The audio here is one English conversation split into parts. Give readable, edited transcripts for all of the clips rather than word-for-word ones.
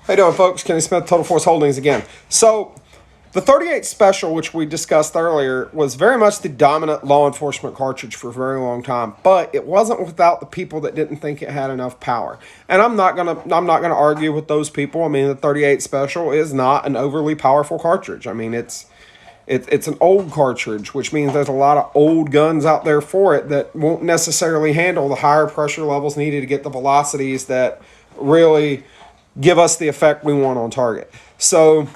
How you doing, folks? Kenny Smith, Total Force Holdings again. So, the 38 Special, which we discussed earlier, was very much the dominant law enforcement cartridge for a very long time, but it wasn't without the people that didn't think it had enough power. And I'm not gonna argue with those people. I mean, the 38 Special is not an overly powerful cartridge. I mean, it's an old cartridge, which means there's a lot of old guns out there for it that won't necessarily handle the higher pressure levels needed to get the velocities that really give us the effect we want on target. So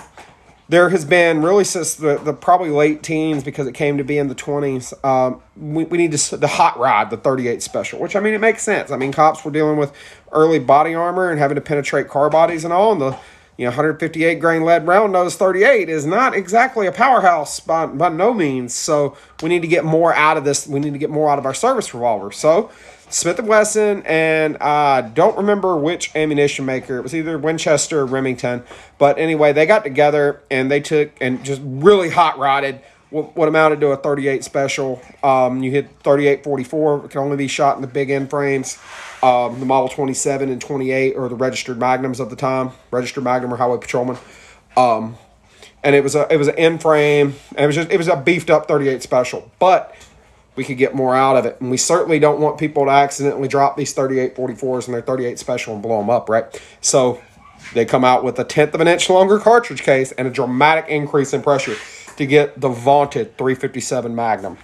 there has been really since the probably late teens, because it came to be in the 20s, we need the hot rod, the 38 Special, which, I mean, it makes sense. I mean, cops were dealing with early body armor and having to penetrate car bodies and all, and the 158 grain lead round nose 38 is not exactly a powerhouse by no means. So we need to get more out of this. We need to get more out of our service revolver. So Smith & Wesson, and I don't remember which ammunition maker. It was either Winchester or Remington. But anyway, they got together and they took and just really hot rodded what amounted to a 38 Special. You hit 38-44. It can only be shot in the big end frames. The Model 27 and 28 or the registered Magnums of the time. Registered Magnum or Highway Patrolman. And it was an end frame. And it was a beefed up 38 Special. But we could get more out of it. And we certainly don't want people to accidentally drop these 38-44s in their 38 Special and blow them up, right? So they come out with a 1/10 of an inch longer cartridge case and a dramatic increase in pressure to get the vaunted 357 Magnum.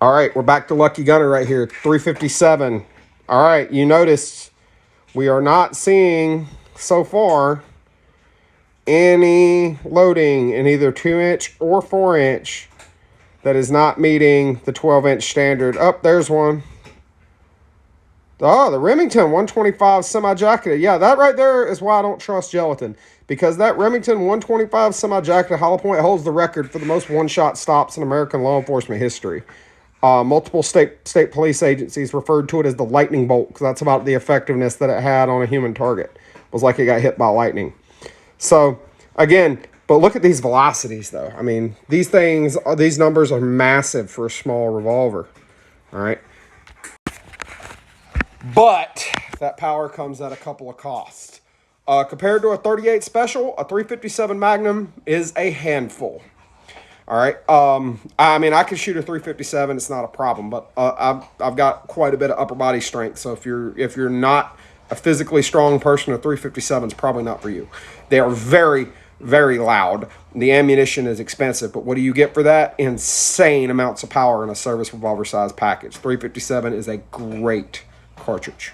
All right, we're back to Lucky Gunner right here, 357. All right, you notice we are not seeing so far any loading in either 2-inch or 4-inch that is not meeting the 12-inch standard. Oh, there's one. Oh, the Remington 125 semi-jacketed. Yeah, that right there is why I don't trust gelatin, because that Remington 125 semi-jacketed hollow point holds the record for the most one-shot stops in American law enforcement history. Multiple state police agencies referred to it as the lightning bolt, because that's about the effectiveness that it had on a human target. It was like it got hit by lightning. So, again, but look at these velocities, though. I mean, these numbers are massive for a small revolver. All right. But that power comes at a couple of costs. Compared to a 38 Special, a 357 Magnum is a handful. All right. I mean, I can shoot a 357. It's not a problem, but I've got quite a bit of upper body strength. So if you're not a physically strong person, a 357 is probably not for you. They are very, very loud. The ammunition is expensive, but what do you get for that? Insane amounts of power in a service revolver size package. 357 is a great cartridge.